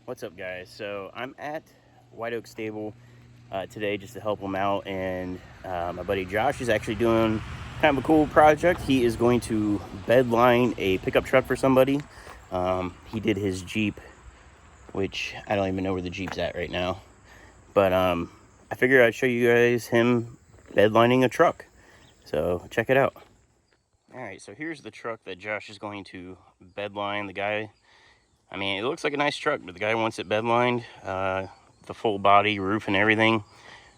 What's up, guys? So I'm at White Oak Stable today just to help him out, and my buddy Josh is actually doing kind of a cool project. He is going to bedline a pickup truck for somebody. He did his Jeep, which I don't even know where the Jeep's at right now, but I figured I'd show you guys him bedlining a truck. So check it out. All right, so here's the truck that Josh is going to bedline. The guy, I mean, it looks like a nice truck, but the guy wants it bedlined, the full body, roof, and everything.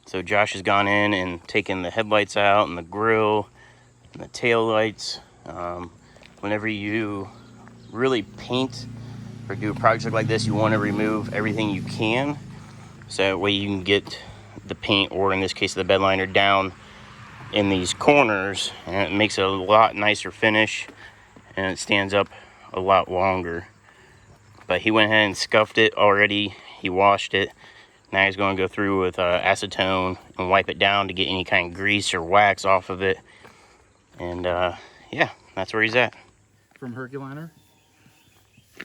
So Josh has gone in and taken the headlights out and the grill and the tail lights. Whenever you really paint or do a project like this, you want to remove everything you can, so that way you can get the paint, or in this case the bedliner, down in these corners, and it makes it a lot nicer finish and it stands up a lot longer. But he went ahead and scuffed it already. He washed it. Now he's going to go through with acetone and wipe it down to get any kind of grease or wax off of it. And yeah, that's where he's at. From Herculiner.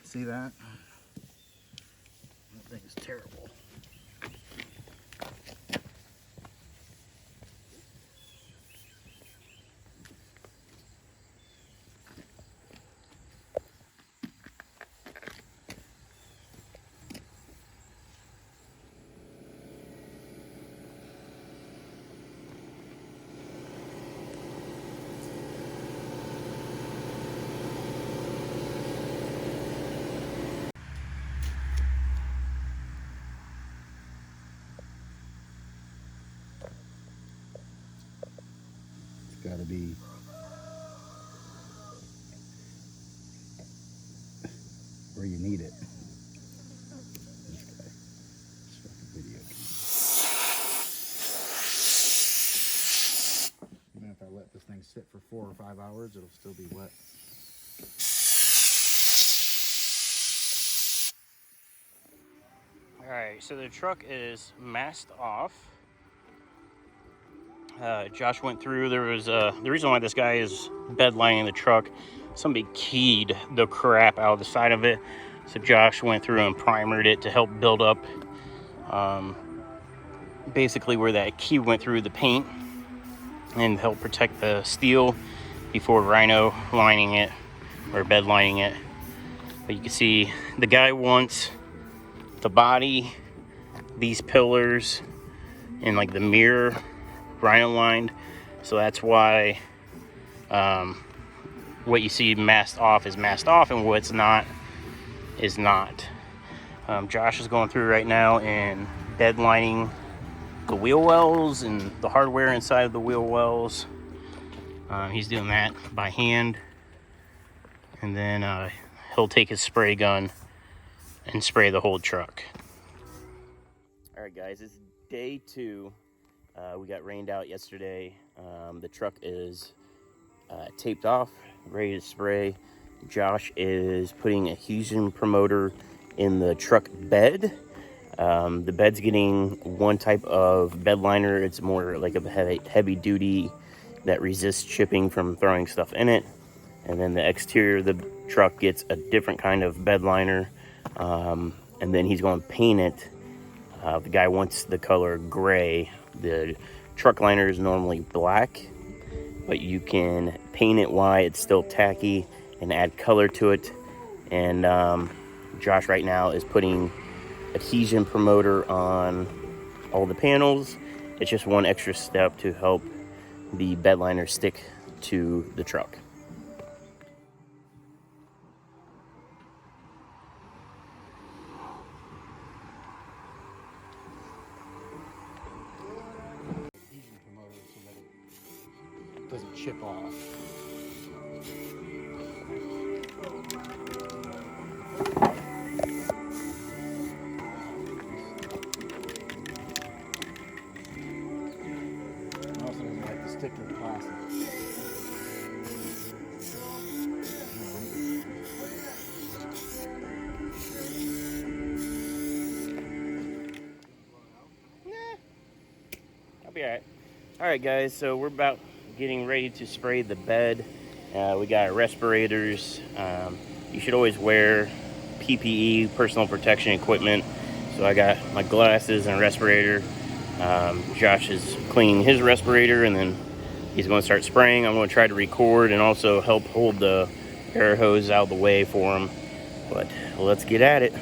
See that? That thing is terrible. It's got to be where you need it. This guy. This fucking video. Even if I let this thing sit for 4 or 5 hours, it'll still be wet. All right, so the truck is masked off. Josh went through. There was the reason why this guy is bedlining the truck. Somebody keyed the crap out of the side of it, so Josh went through and primered it to help build up basically where that key went through the paint and help protect the steel before rhino lining it or bedlining it. But you can see the guy wants the body, these pillars, and like the mirror rhino lined, so that's why what you see masked off is masked off, and what's not is not. Josh is going through right now and bedlining the wheel wells and the hardware inside of the wheel wells. He's doing that by hand, and then he'll take his spray gun and spray the whole truck. All right, guys, it's day 2. We got rained out yesterday. The truck is taped off, ready to spray. Josh is putting a adhesion promoter in the truck bed. The bed's getting one type of bed liner. It's more like a heavy duty that resists chipping from throwing stuff in it. And then the exterior of the truck gets a different kind of bed liner. And then he's going to paint it. The guy wants the color gray. The truck liner is normally black, but you can paint it white. It's still tacky, and add color to it. And Josh right now is putting adhesion promoter on all the panels. It's just one extra step to help the bed liner stick to the truck. Adhesion promoter so that it doesn't chip off. It also doesn't like to stick to the plastic. I'll be all right. All right, guys, so we're about getting ready to spray the bed. We got our respirators. You should always wear PPE, personal protection equipment. So I got my glasses and a respirator. Josh is cleaning his respirator, and then he's going to start spraying. I'm going to try to record and also help hold the air hose out of the way for him. But let's get at it.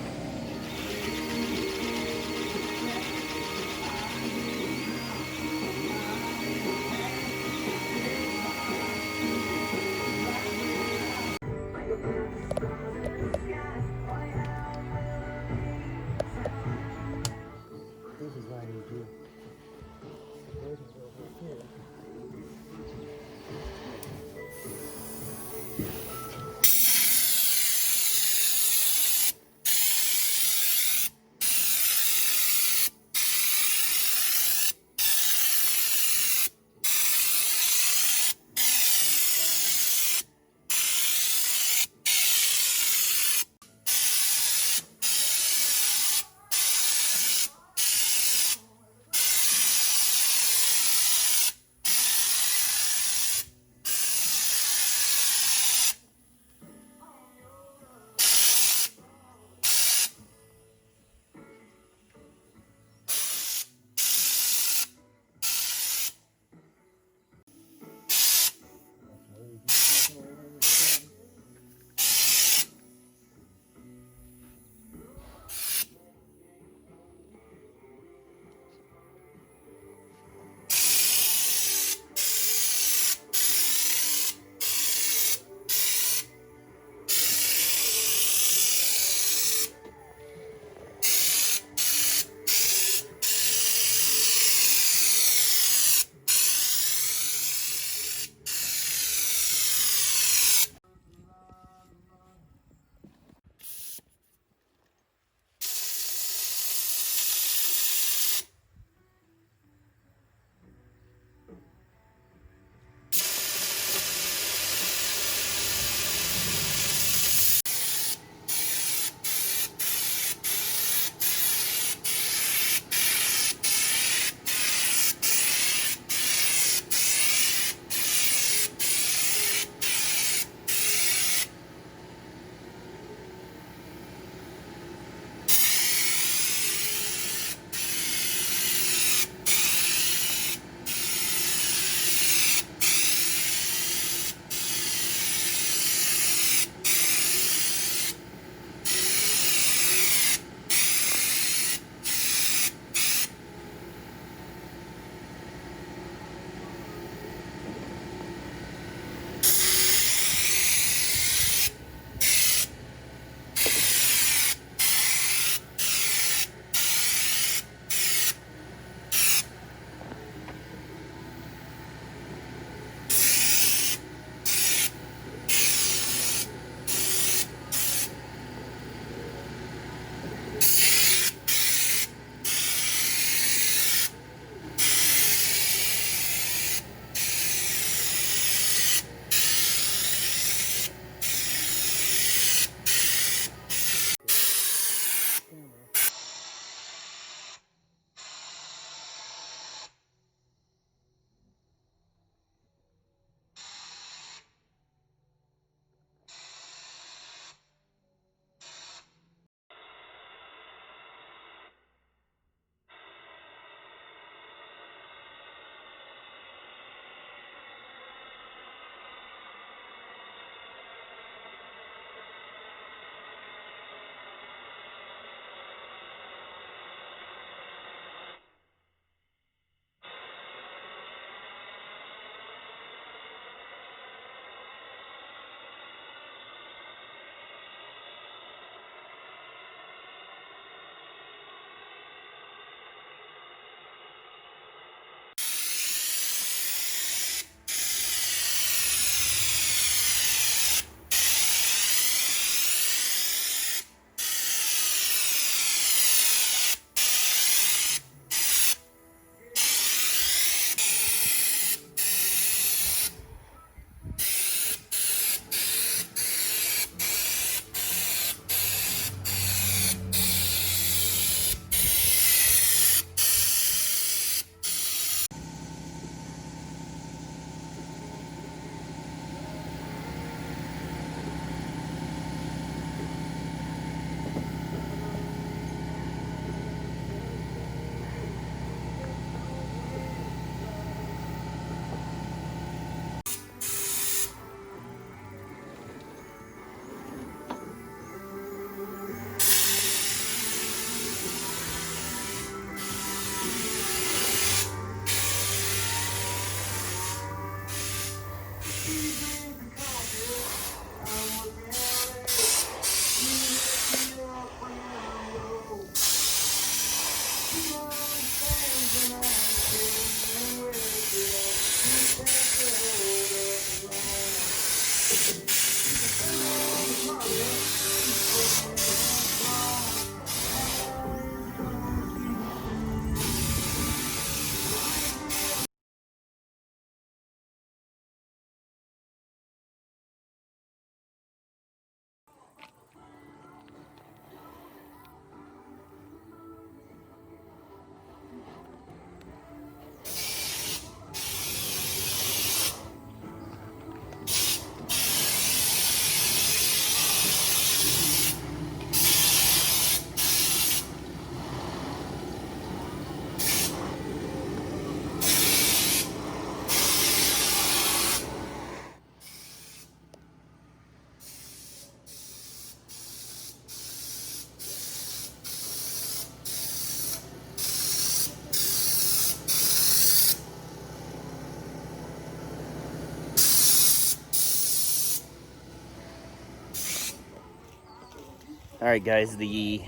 Alright guys, the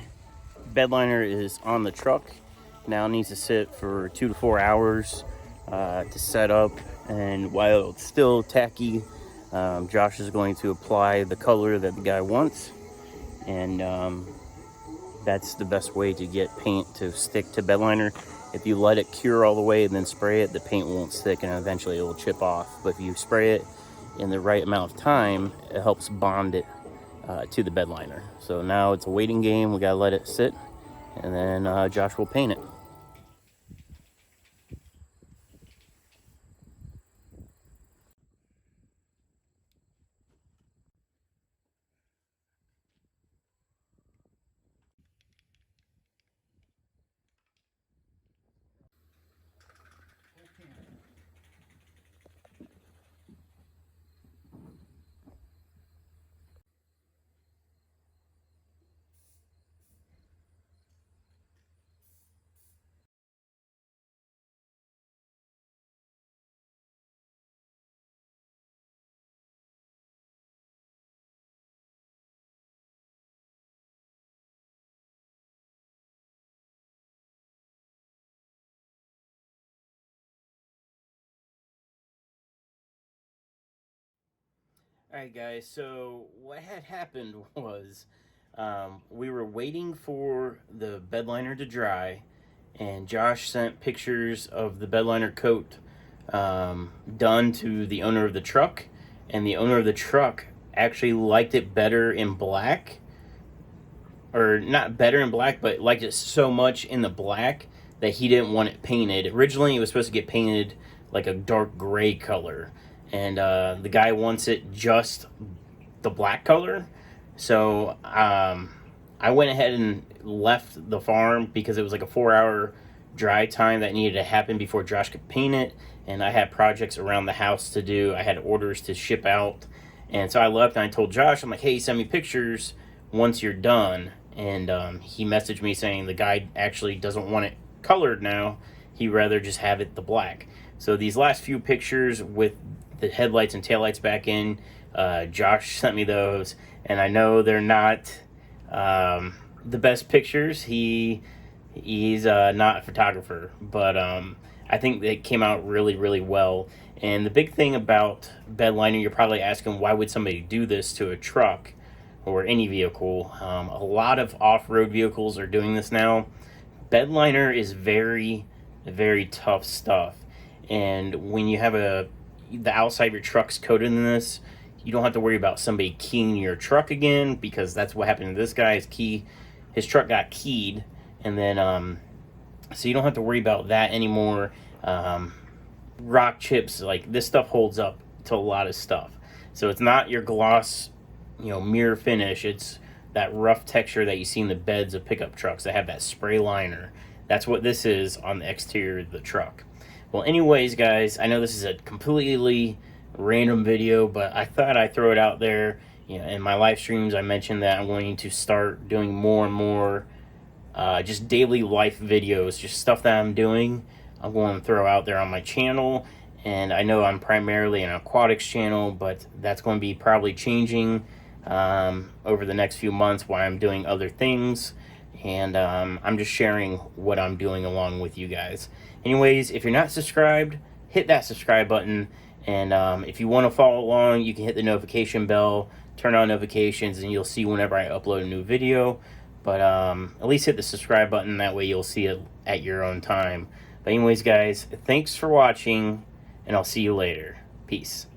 bed liner is on the truck. Now it needs to sit for 2 to 4 hours to set up, and while it's still tacky, Josh is going to apply the color that the guy wants, and that's the best way to get paint to stick to bed liner. If you let it cure all the way and then spray it, the paint won't stick and eventually it will chip off. But if you spray it in the right amount of time, it helps bond it to the bed liner. So now it's a waiting game. We gotta let it sit, and then Josh will paint it. Alright guys, so what had happened was we were waiting for the bed liner to dry, and Josh sent pictures of the bed liner coat done to the owner of the truck, and the owner of the truck actually liked it better in black, or not better in black, but liked it so much in the black that he didn't want it painted. Originally it was supposed to get painted like a dark gray color, and the guy wants it just the black color. So I went ahead and left the farm because it was like a 4-hour dry time that needed to happen before Josh could paint it, and I had projects around the house to do. I had orders to ship out, and so I left and I told Josh, I'm like, hey, send me pictures once you're done. And he messaged me saying the guy actually doesn't want it colored now. He'd rather just have it the black. So these last few pictures with the headlights and taillights back in, Josh sent me those, and I know they're not the best pictures. He's not a photographer, but I think they came out really, really well. And the big thing about bed liner, you're probably asking, why would somebody do this to a truck or any vehicle? A lot of off-road vehicles are doing this now. Bed liner is very, very tough stuff, and when you have the outside of your truck's coated in this, you don't have to worry about somebody keying your truck again, because that's what happened to this guy. His truck got keyed, and then so you don't have to worry about that anymore. Rock chips, like this stuff holds up to a lot of stuff. So it's not your gloss, mirror finish. It's that rough texture that you see in the beds of pickup trucks that have that spray liner. That's what this is on the exterior of the truck. Well, anyways, guys, I know this is a completely random video, but I thought I'd throw it out there. In my live streams, I mentioned that I'm going to start doing more and more just daily life videos, just stuff that I'm doing. I'm going to throw out there on my channel, and I know I'm primarily an aquatics channel, but that's going to be probably changing over the next few months while I'm doing other things, and I'm just sharing what I'm doing along with you guys. Anyways, if you're not subscribed, hit that subscribe button, and if you want to follow along, you can hit the notification bell, turn on notifications, and you'll see whenever I upload a new video. But at least hit the subscribe button, that way you'll see it at your own time. But anyways, guys, thanks for watching, and I'll see you later. Peace.